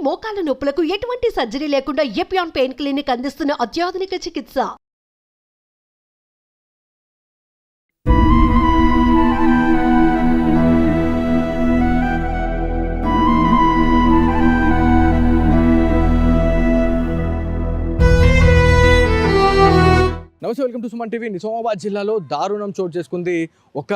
మోకాల నొప్పులకు ఎటువంటి సర్జరీ లేకుండా ఎపియాన్ పెయిన్ క్లినిక్ అందిస్తున్న అత్యాధునిక చికిత్స. నమస్తే, welcome to Suman TV. Nizamabad జిల్లాలో దారుణం చోటు చేసుకుంది. ఒక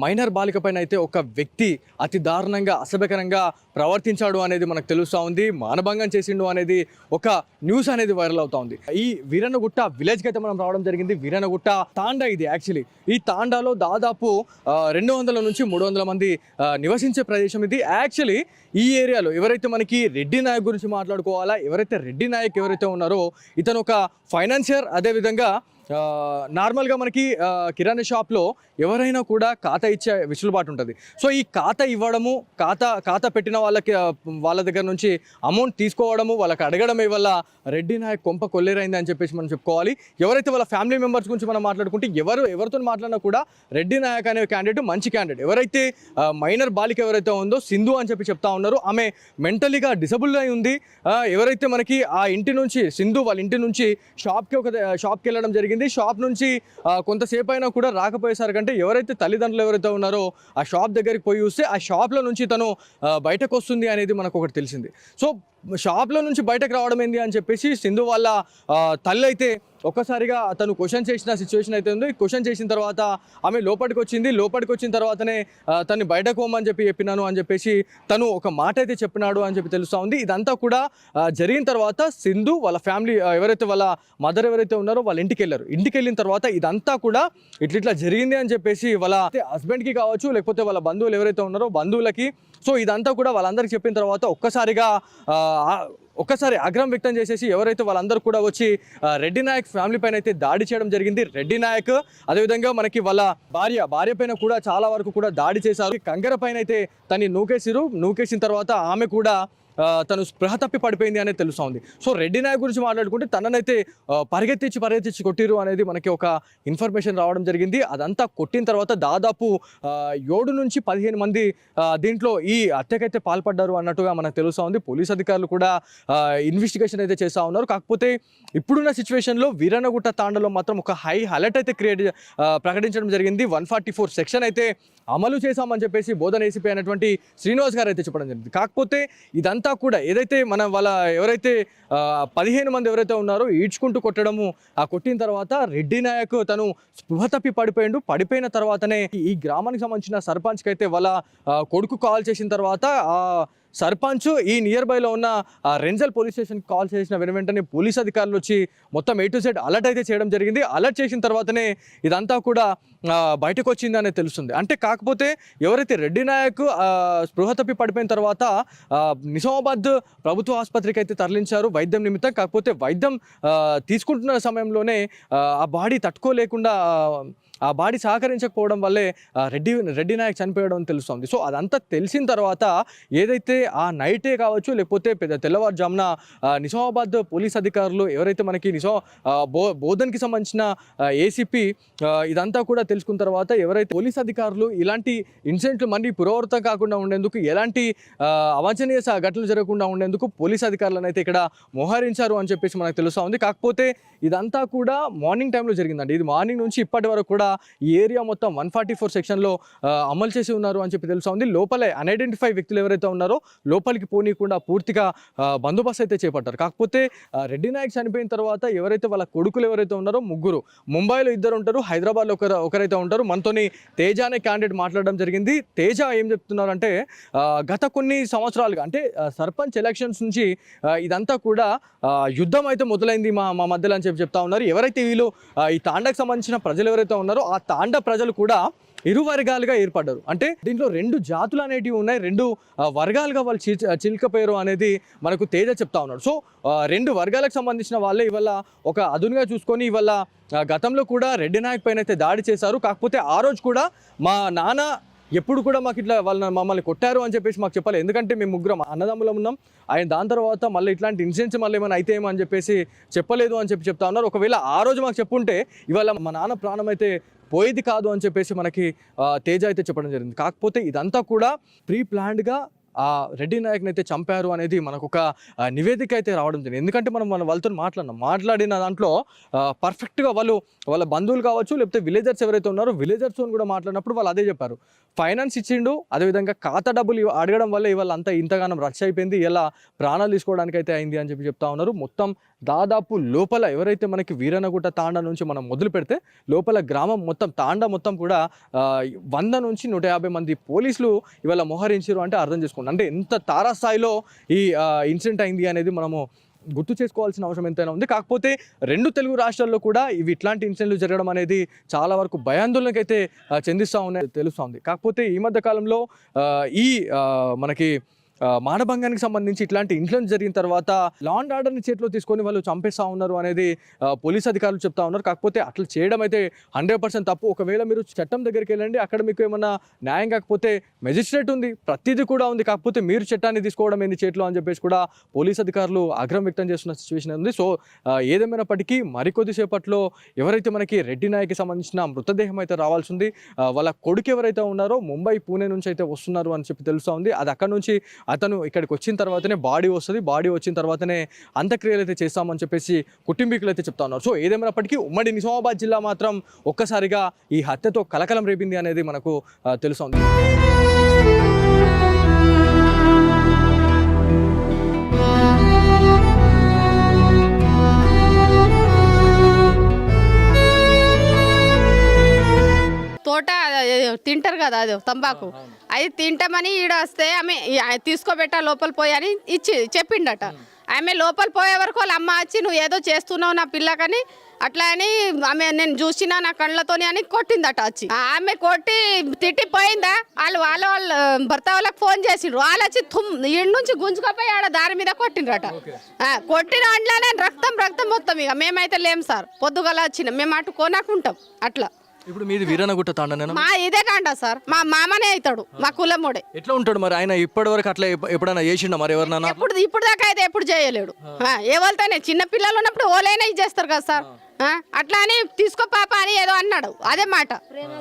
మైనర్ బాలిక పైన అయితే ఒక వ్యక్తి అతి దారుణంగా అసభ్యకరంగా ప్రవర్తించాడు అనేది మనకు తెలుస్తూ ఉంది. మానభంగం చేసిండు అనేది ఒక న్యూస్ అనేది వైరల్ అవుతా ఉంది. ఈ వీరన్నగుట్ట విలేజ్కి అయితే మనం రావడం జరిగింది. వీరన్నగుట్ట తాండా ఇది. యాక్చువల్లీ ఈ తాండాలో దాదాపు 200 నుంచి 300 మంది నివసించే ప్రదేశం ఇది. యాక్చువల్లీ ఈ ఏరియాలో ఎవరైతే మనకి రెడ్డి నాయక్ గురించి మాట్లాడుకోవాలా, ఎవరైతే రెడ్డి నాయక్ ఎవరైతే ఉన్నారో ఇతను ఒక ఫైనాన్షియర్. అదేవిధంగా నార్మల్గా మనకి కిరాణా షాప్లో ఎవరైనా కూడా ఖాతా ఇచ్చే వెసులుబాటు ఉంటుంది. సో ఈ ఖాతా ఇవ్వడము, ఖాతా పెట్టిన వాళ్ళ దగ్గర నుంచి అమౌంట్ తీసుకోవడము, వాళ్ళకి అడగడమే వల్ల రెడ్డి నాయక్ కొంప కొల్లేరైంది అని చెప్పేసి మనం చెప్పుకోవాలి. ఎవరైతే వాళ్ళ ఫ్యామిలీ మెంబర్స్ గురించి మనం మాట్లాడుకుంటే ఎవరితో మాట్లాడినా కూడా రెడ్డి నాయక్ అనే క్యాండిడేట్ మంచి క్యాండిడేట్. ఎవరైతే మైనర్ బాలిక ఎవరైతే ఉందో సింధు అని చెప్పి చెప్తా ఉన్నారు. ఆమె మెంటలీగా డిసబుల్ అయి ఉంది. ఎవరైతే మనకి ఆ ఇంటి నుంచి సింధు వాళ్ళ ఇంటి నుంచి షాప్కి వెళ్ళడం జరిగింది. షాప్ నుంచి కొంతసేపు అయినా కూడా రాకపోయేసరికి అంటే ఎవరైతే తల్లిదండ్రులు ఎవరైతే ఉన్నారో ఆ షాప్ దగ్గరికి పోయి చూస్తే ఆ షాప్లో నుంచి తను బయటకు వస్తుంది అనేది మనకు ఒకటి తెలిసింది. సో షాప్లో నుంచి బయటకు రావడం ఏంది అని చెప్పేసి సింధు వాళ్ళ తల్లి అయితే ఒక్కసారిగా తను క్వశ్చన్ చేసిన సిచ్యువేషన్ అయితే ఉంది. క్వశ్చన్ చేసిన తర్వాత ఆమె లోపలికి వచ్చిన తర్వాతనే తను బయటకు పోమని చెప్పినాను అని చెప్పేసి తను ఒక మాట అయితే చెప్పినాడు అని చెప్పి తెలుస్తూ ఉంది. ఇదంతా కూడా జరిగిన తర్వాత సింధు వాళ్ళ ఫ్యామిలీ ఎవరైతే వాళ్ళ మదర్ ఎవరైతే ఉన్నారో వాళ్ళ ఇంటికి వెళ్ళిన తర్వాత ఇదంతా కూడా ఇట్లా జరిగింది అని చెప్పేసి వాళ్ళ హస్బెండ్కి కావచ్చు, లేకపోతే వాళ్ళ బంధువులు ఎవరైతే ఉన్నారో బంధువులకి, సో ఇదంతా కూడా వాళ్ళందరికీ చెప్పిన తర్వాత ఒక్కసారి ఆగ్రహం వ్యక్తం చేసేసి ఎవరైతే వాళ్ళందరూ కూడా వచ్చి రెడ్డి నాయక్ ఫ్యామిలీ పైన అయితే దాడి చేయడం జరిగింది. రెడ్డి నాయక్ అదేవిధంగా మనకి వాళ్ళ భార్య పైన కూడా చాలా వరకు కూడా దాడి చేశారు. కంకర పైన అయితే తను నూకేసిన తర్వాత ఆమె కూడా తను స్పృహ తప్పి పడిపోయింది అనేది తెలుస్తూ ఉంది. సో రెడ్డి నాయక్ గురించి మాట్లాడుకుంటే తననైతే పరిగెత్తించి కొట్టిరు అనేది మనకి ఒక ఇన్ఫర్మేషన్ రావడం జరిగింది. అదంతా కొట్టిన తర్వాత దాదాపు 7 నుంచి 15 మంది దీంట్లో ఈ హత్యకైతే పాల్పడ్డారు అన్నట్టుగా మనకు తెలుస్తూ ఉంది. పోలీస్ అధికారులు కూడా ఇన్వెస్టిగేషన్ అయితే చేస్తూ ఉన్నారు. కాకపోతే ఇప్పుడున్న సిచ్యువేషన్లో వీరన్నగుట్ట తాండలో మాత్రం ఒక హై అలర్ట్ అయితే ప్రకటించడం జరిగింది. 144 సెక్షన్ అయితే అమలు చేశామని చెప్పేసి బోధన ఏసీపీ అయినటువంటి శ్రీనివాస్ గారు అయితే చెప్పడం జరిగింది. కాకపోతే ఇదంతా కూడా ఏదైతే ఎవరైతే 15 మంది ఎవరైతే ఉన్నారో ఈడ్చుకుంటూ కొట్టడము, ఆ కొట్టిన తర్వాత రెడ్డి నాయక్ తను స్పృహ తప్పి పడిపోయిన తర్వాతనే ఈ గ్రామానికి సంబంధించిన సర్పంచ్కి అయితే వాళ్ళ కొడుకు కాల్ చేసిన తర్వాత సర్పంచ్ ఈ నియర్ బైలో ఉన్న రెంజల్ పోలీస్ స్టేషన్కి కాల్ చేసిన వెంటనే పోలీస్ అధికారులు వచ్చి మొత్తం A to Z అలర్ట్ అయితే చేయడం జరిగింది. అలర్ట్ చేసిన తర్వాతనే ఇదంతా కూడా బయటకు వచ్చింది అనేది తెలుస్తుంది. అంటే కాకపోతే ఎవరైతే రెడ్డి నాయక్ స్పృహ తప్పి పడిపోయిన తర్వాత నిజామాబాద్ ప్రభుత్వ ఆసుపత్రికి అయితే తరలించారు వైద్యం నిమిత్తం. కాకపోతే వైద్యం తీసుకుంటున్న సమయంలోనే ఆ బాడీ తట్టుకోలేకుండా ఆ బాడీ సహకరించకపోవడం వల్లే రెడ్డి నాయక్ చనిపోయడం అని తెలుస్తుంది. సో అదంతా తెలిసిన తర్వాత ఏదైతే ఆ నైటే కావచ్చు, లేకపోతే తెల్లవారుజామున నిజామాబాద్ పోలీస్ అధికారులు ఎవరైతే మనకి బోధన్కి సంబంధించిన ఏసీపీ ఇదంతా కూడా తెలుసుకున్న తర్వాత ఎవరైతే పోలీస్ అధికారులు ఇలాంటి ఇన్సిడెంట్లు మళ్ళీ పునరావృతం కాకుండా ఉండేందుకు, ఎలాంటి అవాంఛనీయ ఘటనలు జరగకుండా ఉండేందుకు పోలీస్ అధికారులను అయితే ఇక్కడ మోహరించారు అని చెప్పేసి మనకు తెలుస్తూ ఉంది. కాకపోతే ఇదంతా కూడా మార్నింగ్ టైంలో జరిగిందండి. ఇది మార్నింగ్ నుంచి ఇప్పటి వరకు కూడా ఈ ఏరియా మొత్తం 144 సెక్షన్లో అమలు చేసి ఉన్నారు అని చెప్పి తెలుస్తూ ఉంది. లోపలే అన్ఐడెంటిఫై వ్యక్తులు ఎవరైతే ఉన్నారో లోపలికి పోనీయకుండా పూర్తిగా బందోబస్తు అయితే చేపట్టారు. కాకపోతే రెడ్డి నాయక్ చనిపోయిన తర్వాత ఎవరైతే వాళ్ళ కొడుకులు ఎవరైతే ఉన్నారో ముగ్గురు, ముంబైలో 2 ఉంటారు, హైదరాబాద్లో ఒకరైతే ఉంటారు. మనతోని తేజ అనే క్యాండిడేట్ మాట్లాడడం జరిగింది. తేజ ఏం చెప్తున్నారంటే గత కొన్ని సంవత్సరాలుగా అంటే సర్పంచ్ ఎలక్షన్స్ నుంచి ఇదంతా కూడా యుద్ధం అయితే మొదలైంది మా మధ్యలో అని చెప్తా ఉన్నారు. ఎవరైతే వీళ్ళు ఈ తాండకు సంబంధించిన ప్రజలు ఎవరైతే ఉన్నారో ఆ తాండ ప్రజలు కూడా ఇరు వర్గాలుగా ఏర్పడ్డారు. అంటే దీంట్లో 2 జాతులు అనేటివి ఉన్నాయి, 2 వర్గాలుగా వాళ్ళు చిల్కపోయారు అనేది మనకు తేజ చెప్తా ఉన్నాడు. సో 2 వర్గాలకు సంబంధించిన వాళ్ళే ఇవాళ ఒక అదునుగా చూసుకొని ఇవాళ గతంలో కూడా రెడ్డి నాయక్ పైన అయితే దాడి చేశారు. కాకపోతే ఆ రోజు కూడా మా నాన్న ఎప్పుడు కూడా మాకు ఇట్లా మమ్మల్ని కొట్టారు అని చెప్పేసి మాకు చెప్పాలి. ఎందుకంటే మేము ముగ్గురం అన్నదమ్ములం ఉన్నాం. ఆయన దాని తర్వాత మళ్ళీ ఇట్లాంటి ఇన్సిడెంట్స్ మళ్ళీ ఏమైనా అయితే ఏమో అని చెప్పేసి చెప్పలేదు అని చెప్తా ఉన్నారు. ఒకవేళ ఆ రోజు మాకు చెప్పుంటే ఇవాళ మా నాన్న ప్రాణం అయితే పోయేది కాదు అని చెప్పేసి మనకి తేజ అయితే చెప్పడం జరిగింది. కాకపోతే ఇదంతా కూడా ప్రీ ప్లాన్డ్గా ఆ రెడ్డి నాయక్ని అయితే చంపారు అనేది మనకు ఒక నివేదిక అయితే రావడం జరిగింది. ఎందుకంటే మనం వాళ్ళతో మాట్లాడిన దాంట్లో పర్ఫెక్ట్గా వాళ్ళ బంధువులు కావచ్చు, లేకపోతే విలేజర్స్ ఎవరైతే ఉన్నారో విలేజర్స్తో కూడా మాట్లాడినప్పుడు వాళ్ళు అదే చెప్పారు. ఫైనాన్స్ ఇచ్చిండు, అదేవిధంగా ఖాతా డబ్బులు అడగడం వల్ల ఇవాళ ఇంతగానం రచ్చ అయిపోయింది, ఇలా ప్రాణాలు తీసుకోవడానికి అయితే అయింది అని చెప్తా ఉన్నారు. మొత్తం దాదాపు లోపల ఎవరైతే మనకి వీరనగుట్ట తాండా నుంచి మనం మొదలు పెడితే లోపల గ్రామం మొత్తం తాండా మొత్తం కూడా 100 నుంచి 150 మంది పోలీసులు ఇవాళ మోహరించారు అంటే అర్థం చేసుకోండి. అంటే ఎంత తారాస్థాయిలో ఈ ఇన్సిడెంట్ అయింది అనేది మనము గుర్తు చేసుకోవాల్సిన అవసరం ఎంతైనా ఉంది. కాకపోతే 2 తెలుగు రాష్ట్రాల్లో కూడా ఇట్లాంటి ఇన్సిడెంట్లు జరగడం అనేది చాలా వరకు భయాందోళనకైతే చెందిస్తూ ఉన్నాయి తెలుస్తూ ఉంది. కాకపోతే ఈ మధ్య కాలంలో మనకి మానభంగానికి సంబంధించి ఇట్లాంటి ఇన్సిడెంట్ జరిగిన తర్వాత లా అండ్ ఆర్డర్ని చేతిలో తీసుకొని వాళ్ళు చంపేస్తూ ఉన్నారు అనేది పోలీస్ అధికారులు చెప్తా ఉన్నారు. కాకపోతే అట్లా చేయడం అయితే 100% తప్పు. ఒకవేళ మీరు చట్టం దగ్గరికి వెళ్ళండి, అక్కడ మీకు ఏమన్నా న్యాయం కాకపోతే మెజిస్ట్రేట్ ఉంది, ప్రతిదీ కూడా ఉంది, కాకపోతే మీరు చట్టాన్ని తీసుకోవడం ఏంది చేతిలో అని చెప్పేసి కూడా పోలీస్ అధికారులు ఆగ్రహం వ్యక్తం చేస్తున్న సిచ్యువేషన్ ఉంది. సో ఏదేమైనప్పటికీ మరికొద్దిసేపట్లో ఎవరైతే మనకి రెడ్డి నాయక్కి సంబంధించిన మృతదేహం అయితే రావాల్సి ఉంది. వాళ్ళ కొడుకు ఎవరైతే ఉన్నారో ముంబై పూణే నుంచి అయితే వస్తున్నారు అని చెప్పి తెలుస్తూ ఉంది. అది అక్కడ నుంచి అతను ఇక్కడికి వచ్చిన తర్వాతనే బాడీ వస్తుంది, బాడీ వచ్చిన తర్వాతనే అంత్యక్రియలు అయితే చేస్తామని చెప్పేసి కుటుంబీకులు అయితే చెప్తా ఉన్నారు. సో ఏదేమైనప్పటికీ ఉమ్మడి నిజామాబాద్ జిల్లా మాత్రం ఒక్కసారిగా ఈ హత్యతో కలకలం రేపింది అనేది మనకు తెలుస్తుంది. తోట తింటారు కదా, అది తంబాకు, అది తింటామని ఈడ వస్తే ఆమె తీసుకోబెట్టా లోపల పోయి అని చెప్పిండట. ఆమె లోపల పోయే వరకు వాళ్ళ అమ్మ వచ్చి నువ్వు ఏదో చేస్తున్నావు నా పిల్లకని అట్లా అని ఆమె నేను చూసినా నా కళ్ళతోని అని కొట్టిందట. వచ్చి ఆమె కొట్టి తిట్టిపోయిందా, వాళ్ళ భర్త వాళ్ళకి ఫోన్ చేసిండ్రు, వాళ్ళు వచ్చి ఇంటి నుంచి గుంజుకపోయి ఆడ దారి మీద కొట్టిండ్రట. కొట్టిన అంట్లోనే రక్తం మొత్తం. ఇక మేమైతే లేం సార్, పొద్దుగల వచ్చినాం మేము, అటు కొనకుంటాం అట్లా. ఇప్పుడు మీది వీరనగుట్ట తాండానేనా? మా ఇదే కాంట సార్, మా మామనే అవుతాడు, మా కులముడే. ఎట్లా ఉంటాడు మరి ఆయన? ఇప్పటి వరకు అట్లా ఎప్పుడైనా చేసిండా మరి ఎవరినైనా? ఇప్పుడు దాకా అయితే ఎప్పుడు చేయలేడు. ఎవరితోనే చిన్న పిల్లలు ఉన్నప్పుడు ఓలైనా ఇది చేస్తారు కదా సార్, అట్లా అని తీసుకో పాప అని ఏదో అన్నాడు. అదే మాట,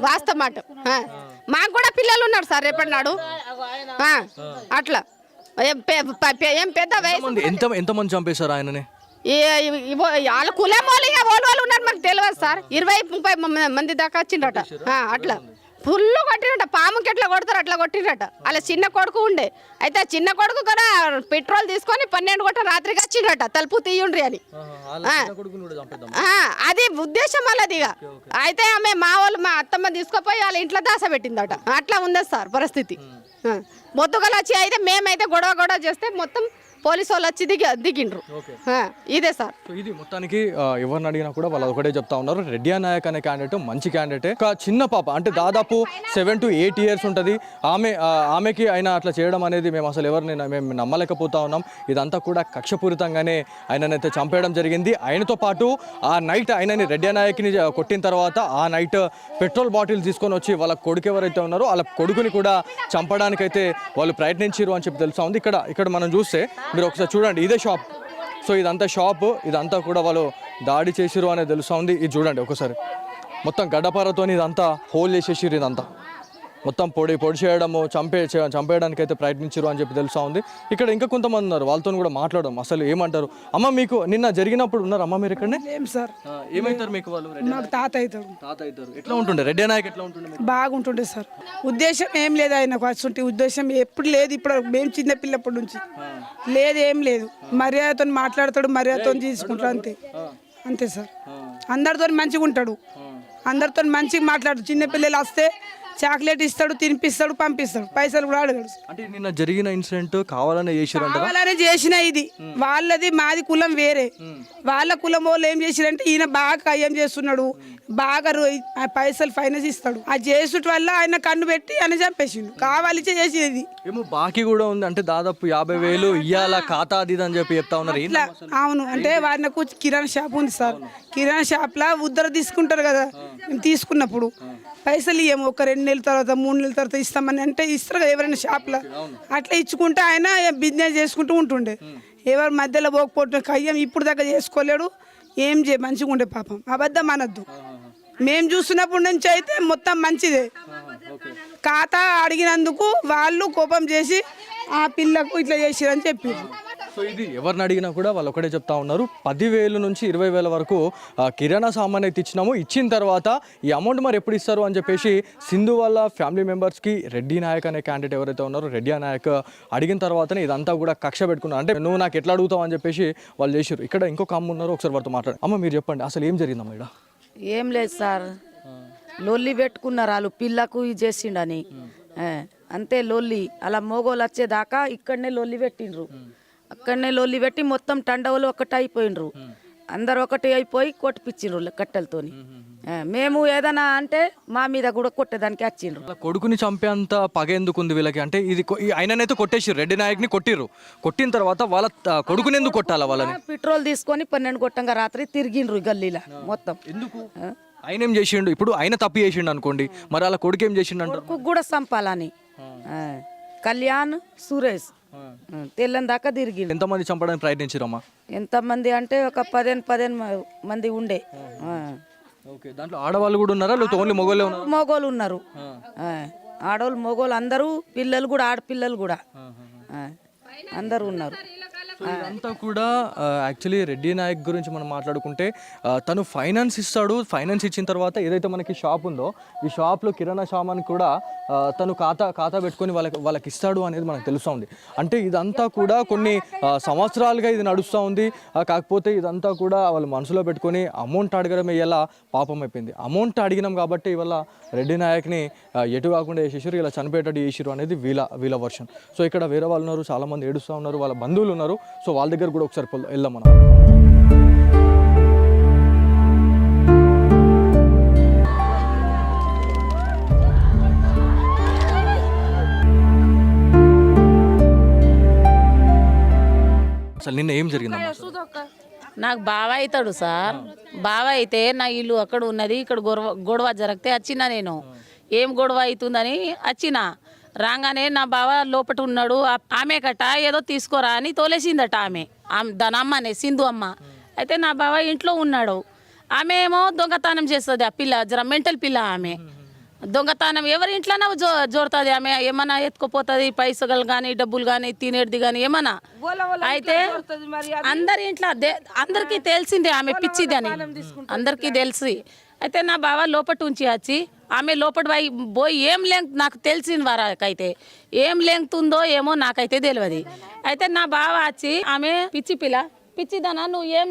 వాస్తవ మాట. మాకు కూడా పిల్లలు ఉన్నారు సార్ రేపటినాడు. అట్లా ఏం పెద్ద వయసు. ఎంతమంది చంపేశారు ఆయనని? వాళ్ళ కులం వాళ్ళు ఉన్నారు మాకు తెలియదు సార్. 20-30 మంది దాకా వచ్చిండట. అట్లా ఫుల్ కొట్టినట, పాముకి ఎట్లా కొడతారు అట్లా కొట్టినట. అలా చిన్న కొడుకు ఉండే, అయితే చిన్న కొడుకు కూడా పెట్రోల్ తీసుకొని 12 గంటల రాత్రికి వచ్చిండట, తలుపు తీయుండ్రి అని. అది ఉద్దేశం వాళ్ళది. ఇక అయితే ఆమె మా అత్తమ్మ తీసుకుపోయి వాళ్ళ ఇంట్లో దాస పెట్టిందట. అట్లా ఉంది సార్ పరిస్థితి. మొత్తుగలు వచ్చి అయితే మేమైతే గొడవ చేస్తే మొత్తం పోలీసు వాళ్ళు వచ్చి దిగిండ్రు. ఇదే సార్. ఇది మొత్తానికి ఎవరిని అడిగినా కూడా వాళ్ళు ఒకటే చెప్తా ఉన్నారు, రెడ్డి నాయక్ అనే క్యాండిడేట్ మంచి క్యాండిడేటే. ఒక చిన్న పాప అంటే దాదాపు 7 to 8 years ఉంటుంది. ఆమెకి ఆయన అట్లా చేయడం అనేది మేము అసలు మేము నమ్మలేకపోతా ఉన్నాం. ఇదంతా కూడా కక్షపూరితంగానే ఆయననైతే చంపేయడం జరిగింది. ఆయనతో పాటు ఆ నైట్ ఆయనని రెడ్డి నాయక్ని కొట్టిన తర్వాత ఆ నైట్ పెట్రోల్ బాటిల్ తీసుకొని వచ్చి వాళ్ళ కొడుకు ఎవరైతే ఉన్నారో వాళ్ళ కొడుకుని కూడా చంపడానికైతే వాళ్ళు ప్రయత్నించారు అని చెప్పి తెలుసా ఉంది. ఇక్కడ మనం చూస్తే మీరు ఒకసారి చూడండి, ఇదే షాప్. సో ఇదంతా షాప్, ఇదంతా కూడా వాళ్ళు దాడి చేసిరు అనేది తెలుస్తూ ఉంది. ఇది చూడండి ఒకసారి, మొత్తం గడ్డపారతో ఇదంతా హోల్ చేసేసిరు, ఇదంతా మొత్తం పొడి చేయడము, చంపేయడానికి అయితే ప్రయత్నించారు అని చెప్పి తెలుస్తూ ఉంది. ఇక్కడ ఇంకా కొంతమంది ఉన్నారు, వాళ్ళతో కూడా మాట్లాడడం. అసలు ఏమంటారు? అమ్మ మీకు నిన్న జరిగినప్పుడు ఉన్నారు అమ్మ మీరు ఇక్కడనే? సార్ ఏమైతారు మీకు వాళ్ళు? నాకు తాత అవుతాడు. ఎట్లా ఉంటుండే రెడ్డి నాయక్? ఎట్లా ఉంటుండే? బాగుంటుండే సార్. ఉద్దేశం ఏం లేదు ఆయనకు, అసలు ఉద్దేశం ఎప్పుడు లేదు. ఇప్పుడు మేము చిన్న పిల్లప్పటి నుంచి లేదు, ఏం లేదు. మర్యాదతో మాట్లాడతాడు, మర్యాదతో తీసుకుంటాడు, అంతే సార్. అందరితో మంచిగా ఉంటాడు, అందరితో మంచిగా మాట్లాడు. చిన్న పిల్లలు వస్తే చాక్లెట్ ఇస్తాడు, తినిపిస్తాడు, పంపిస్తాడు, పైసలు కూడా అడగడు. అంటే నిన్న జరిగిన ఇన్సిడెంట్ కావాలనే చేసిన ఇది వాళ్ళది, మాది కులం వేరే. వాళ్ళ కులం వాళ్ళు ఏం చేసిరంటే ఈయన బాగా కయ్యం చేస్తున్నాడు, బాగా పైసలు ఫైనాన్స్ ఇస్తాడు. అది చేసుట వల్ల ఆయన కన్ను పెట్టి ఆయన చంపేసిండు. కావాలి చేసేది ఏమో బాకీ కూడా ఉంది, అంటే దాదాపు 50,000 ఇయ్యాల ఖాతా అది అని చెప్పి చెప్తా ఉన్నారు. అవును, అంటే వారినకు కిరాణా షాప్ ఉంది సార్. కిరాణా షాప్ లా ఉద్దర తీసుకుంటారు కదా, మేము తీసుకున్నప్పుడు పైసలు ఇయ్యము, ఒక 2 నెలల తర్వాత 3 నెలల తర్వాత ఇస్తామని అంటే ఇస్తారు కదా ఎవరైనా షాప్లో. అట్లా ఇచ్చుకుంటే ఆయన బిజినెస్ చేసుకుంటూ ఉంటుండే. ఎవరి మధ్యలో పోకపోతే కయ్యం ఇప్పుడు దాకా చేసుకోలేడు. ఏం మంచిగా ఉండే పాపం. అబద్ధం అనద్దు. మేము చూస్తున్నప్పటి నుంచి అయితే మొత్తం మంచిదే. ఖాతా అడిగినందుకు వాళ్ళు కోపం చేసి ఆ పిల్లకు ఇట్లా చేసిరని చెప్పారు. సో ఇది ఎవరిని అడిగినా కూడా వాళ్ళు ఒకటే చెప్తా ఉన్నారు, 10,000 నుంచి 20,000 వరకు కిరాణా సామాన్ అయితే ఇచ్చినాము, ఇచ్చిన తర్వాత ఈ అమౌంట్ మరి ఎప్పుడు ఇస్తారు అని చెప్పేసి సింధు వాళ్ళ ఫ్యామిలీ మెంబర్స్కి రెడ్డి నాయక్ అనే క్యాండిడేట్ ఎవరైతే ఉన్నారో రెడ్డి నాయక్ అడిగిన తర్వాతనే ఇదంతా కూడా కక్ష పెట్టుకున్నారు. అంటే నువ్వు నాకు ఎట్లా అడుగుతావు అని చెప్పేసి వాళ్ళు చేశారు. ఇక్కడ ఇంకొక అమ్మ ఉన్నారు, ఒకసారి వారితో మాట్లాడు. అమ్మ మీరు చెప్పండి, అసలు ఏం జరిగిందమ్మా ఇక్కడ? ఏం లేదు సార్, లొల్లి పెట్టుకున్నారు వాళ్ళు, పిల్లకు ఇది చేసిండని అంతే లొల్లి. అలా మోగోలు వచ్చేదాకా ఇక్కడనే లొల్లి పెట్టిండ్రు, అక్కడనే లొల్లి పెట్టి మొత్తం టండవలు ఒకటి అయిపోయినరు, అందరు ఒకటి అయిపోయి కొట్టిపించిండ్రు కట్టెలతోని. మేము ఏదైనా అంటే మా మీద కూడా కొట్టేదానికి వచ్చిండ్రు. అలా కొడుకుని చంపేంత పగ ఎందుకు ఉంది వీళ్ళకి? అంటే ఇది ఆయననైతే కొట్టేసారు, రెడ్డి నాయక్ని కొట్టిర్రు, కొట్టిన తర్వాత వాళ్ళ కొడుకుని ఎందుకు కొట్టాలా వాళ్ళని? పెట్రోల్ తీసుకొని 12 కొట్టంగా రాత్రి తిరిగిండ్రు గల్లీలా మొత్తం. ఎందుకు? ఆయన ఏం చేసిండు? ఇప్పుడు ఆయన తప్పు చేసిండు అనుకోండి, మరి అలా కొడుకు ఏం చేసిండు అంటారు? కొడుకు కూడా చంపాలని కళ్యాణ్ సురేష్ తెల్లని దాకా తిరిగిండు. ఎంతమంది చంపడానికి ప్రయత్నించారమ్మా? ఎంతమంది అంటే ఒక 15 మంది ఉండే. ఓకే, దాంట్లో ఆడవాళ్ళు కూడా ఉన్నారా లేకపోతే ఓన్లీ మొగోళ్ళే ఉన్నారు? మొగోళ్ళు ఉన్నారు, ఆడవాళ్ళు మొగోళ్ళు అందరూ, పిల్లలు కూడా, ఆడపిల్లలు కూడా అందరూ ఉన్నారు. ఇదంతా కూడా యాక్చువల్లీ రెడ్డి నాయక్ గురించి మనం మాట్లాడుకుంటే తను ఫైనాన్స్ ఇస్తాడు, ఫైనాన్స్ ఇచ్చిన తర్వాత ఏదైతే మనకి షాప్ ఉందో ఈ షాప్లో కిరాణా సామాన్ కూడా తను ఖాతా పెట్టుకొని వాళ్ళకి ఇస్తాడు అనేది మనకు తెలుస్తూ ఉంది. అంటే ఇదంతా కూడా కొన్ని సంవత్సరాలుగా ఇది నడుస్తూ ఉంది. కాకపోతే ఇదంతా కూడా వాళ్ళు మనసులో పెట్టుకొని అమౌంట్ అడగడమే ఇలా పాపం అయిపోయింది. అమౌంట్ అడిగినాం కాబట్టి ఇవాళ రెడ్డి నాయక్ని ఎటు కాకుండా వేసేసారు, ఇలా చనిపోయేటట్టు చేసారు అనేది వీళ్ళ వర్షన్. సో ఇక్కడ వేరే వాళ్ళు ఉన్నారు, చాలామంది ఏడుస్తూ ఉన్నారు, వాళ్ళ బంధువులు ఉన్నారు. సో వాళ్ళ దగ్గర కూడా ఒకసారి వెళ్దాం మనం. అసలు నిన్న ఏం జరిగిందమ్మా? నాకు బావ అవుతాడు సార్, బావ అయితే నా ఇల్లు అక్కడ ఉన్నది, ఇక్కడ గొడవ జరిగితే వచ్చిన నేను, ఏం గొడవ అవుతుందని వచ్చిన. రాగానే నా బావ లోపట ఉన్నాడు, ఆమె కట్ట ఏదో తీసుకోరా అని తోలేసిందట ఆమె, దాని అమ్మనే సింధు అమ్మ. అయితే నా బావ ఇంట్లో ఉన్నాడు, ఆమె ఏమో దొంగతనం చేస్తుంది, ఆ పిల్ల జర మెంటల్ పిల్ల, ఆమె దొంగతనం ఎవరి ఇంట్లోనే జోరుతుంది, ఆమె ఏమన్నా ఎత్తుకుపోతుంది, పైసలు కానీ డబ్బులు కానీ తినేది కానీ ఏమన్నా. అయితే అందరి ఇంట్లో అందరికీ తెలిసిందే ఆమె పిచ్చిది అని, అందరికీ తెలిసి. అయితే నా బావ లోపట ఉంచి వచ్చి ఆమె లోపల పోయి ఏం లెంగ్ నాకు తెలిసిన వారాకైతే ఏం లెంగుతుందో ఏమో నాకైతే తెలియదు. అయితే నా బావ వచ్చి ఆమె పిచ్చి పిల్ల, పిచ్చిదనా నువ్వు ఏం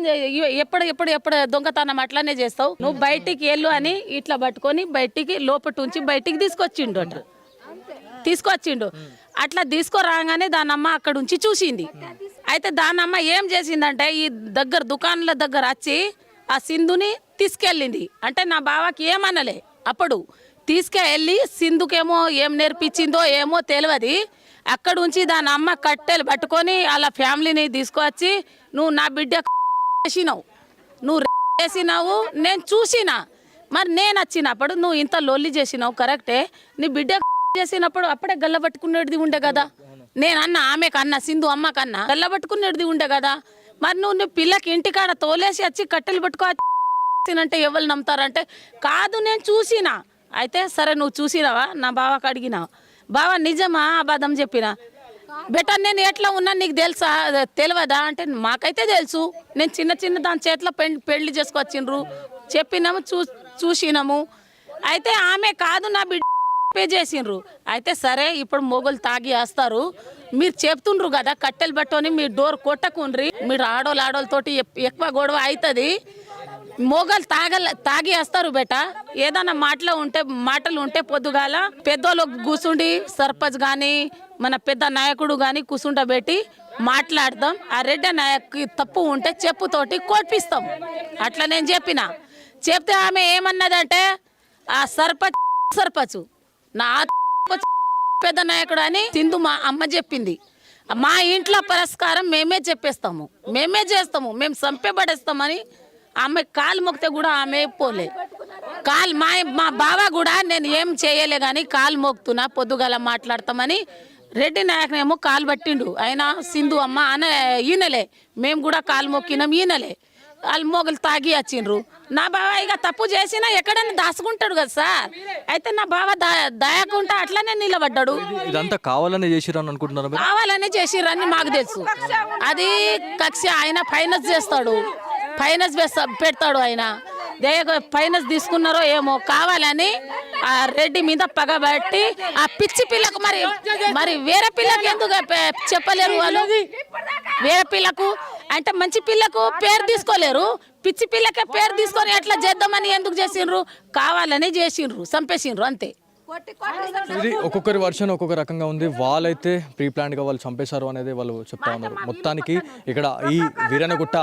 ఎప్పుడు దొంగతనం అట్లానే చేస్తావు, నువ్వు బయటికి వెళ్ళు అని ఇట్లా పట్టుకొని బయటికి లోపల ఉంచి బయటికి తీసుకొచ్చిండు. అట్లా తీసుకురాగానే దానమ్మ అక్కడ ఉంచి చూసింది. అయితే దానమ్మ ఏం చేసిందంటే ఈ దుకాణాల దగ్గర వచ్చి ఆ సింధుని తీసుకెళ్ళింది. అంటే నా బావకి ఏమనలే, అప్పుడు తీసుకెళ్ళి సింధుకేమో ఏం నేర్పించిందో ఏమో తెలియదు. అక్కడ ఉంచి దాని అమ్మ కట్టెలు పట్టుకొని వాళ్ళ ఫ్యామిలీని తీసుకొచ్చి నువ్వు నా బిడ్డ చేసినావు, నువ్వు చేసినావు, నేను చూసినా, మరి నేను వచ్చినప్పుడు నువ్వు ఇంత లొల్లి చేసినావు కరెక్టే, నీ బిడ్డ చేసినప్పుడు అప్పుడే గల్ల పట్టుకునేది ఉండే కదా. నేను అన్న ఆమె కన్నా సింధు అమ్మ కన్నా గల్ల పట్టుకునేది ఉండే కదా. మరి నువ్వు పిల్లకి ఇంటికాడ తోలేసి వచ్చి కట్టెలు పట్టుకో అంటే ఎవరు నమ్ముతారంటే కాదు నేను చూసినా. అయితే సరే నువ్వు చూసినావా, నా బావకు అడిగినా, బావ నిజమా అబద్ధం చెప్పినా, బెటర్ నేను ఎట్లా ఉన్నా నీకు తెలుసా తెలియదా అంటే మాకైతే తెలుసు, నేను చిన్న దాని చేతిలో పెళ్లి చేసుకొచ్చిండ్రు చెప్పినాము, చూసినాము. అయితే ఆమె కాదు నా బిడ్డ పే చేసిండ్రు. అయితే సరే ఇప్పుడు మొగలు తాగి వేస్తారు, మీరు చెప్తుండ్రు కదా కట్టెలు పట్టుకొని మీరు డోర్ కొట్టకుండ్రి, మీరు ఆడోళ్ళతోటి ఎక్కువ గొడవ అవుతుంది, మొగలు తాగి వేస్తారు బేట. ఏదైనా మాటలు ఉంటే పొద్దుగాల పెద్దోళ్ళు కూసుండి సర్పంచ్ కానీ మన పెద్ద నాయకుడు కానీ కూసుండబెట్టి మాట్లాడదాం, ఆ రెడ్డి నాయకు తప్పు ఉంటే చెప్పుతోటి కోట్పిస్తాం. అట్లా నేను చెప్తే ఆమె ఏమన్నదంటే ఆ సర్పంచ్ నా పెద్ద నాయకుడు అని సింధు మా అమ్మ చెప్పింది. మా ఇంట్లో పరిష్కారం మేమే చెప్పేస్తాము, మేమే చేస్తాము, మేము చంపేబడేస్తామని ఆమె కాలు మొక్కితే కూడా ఆమె పోలే. మా బావ కూడా నేను ఏం చేయలే కానీ కాలు మోగుతున్నా పొద్దుగాల మాట్లాడతామని రెడ్డి నాయకనేమో కాలు పట్టిండు. ఆయన సింధు అమ్మ ఈయనలే, మేము కూడా కాలు మొక్కినాం ఈయనలే. వాళ్ళు మొగలు తాగి వచ్చిండ్రు. నా బావ ఇక తప్పు చేసినా ఎక్కడైనా దాచుకుంటాడు కదా సార్. అయితే నా బావ దాయకుండా అట్లనే నిలబడ్డాడు. ఇదంతా కావాలనే చేసిరని అనుకుంటున్నారు మీరు? కావాలనే చేసిరని మాకు తెలుసు. అది కక్ష, ఆయన ఫైనాన్స్ చేస్తాడు, ఫైనాన్స్ పెడతాడు ఆయన. ఫైనాన్స్ తీసుకున్నారో ఏమో కావాలని ఆ రెడ్డి మీద పగబట్టి ఆ పిచ్చి పిల్లకు మరి వేరే పిల్లకి ఎందుకు చెప్పలేరు వాళ్ళు? వేరే పిల్లకు అంటే మంచి పిల్లకు పేరు తీసుకోలేరు, పిచ్చి పిల్లకే పేరు తీసుకొని ఎట్లా చేద్దామని ఎందుకు చేసిండ్రు? కావాలని చేసిండ్రు, చంపేసిండ్రు అంతే. ఇది ఒక్కొక్కరి వర్షన్ ఒక్కొక్క రకంగా ఉంది. వాళ్ళైతే ప్రీ ప్లాన్డ్గా వాళ్ళు చంపేశారు అనేది వాళ్ళు చెప్తా ఉన్నారు. మొత్తానికి ఇక్కడ ఈ వీరనగుట్ట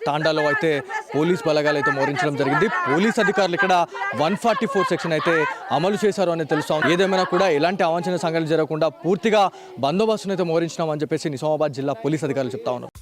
తాండాలో అయితే పోలీస్ బలగాలు అయితే మోహరించడం జరిగింది. పోలీస్ అధికారులు ఇక్కడ 144 సెక్షన్ అయితే అమలు చేశారు అనేది తెలుస్తాం. ఏదేమైనా కూడా ఎలాంటి అవాంఛనీయ సంఘటనలు జరగకుండా పూర్తిగా బందోబస్తును అయితే మోహరించినామని చెప్పేసి నిజామాబాద్ జిల్లా పోలీస్ అధికారులు చెప్తా ఉన్నారు.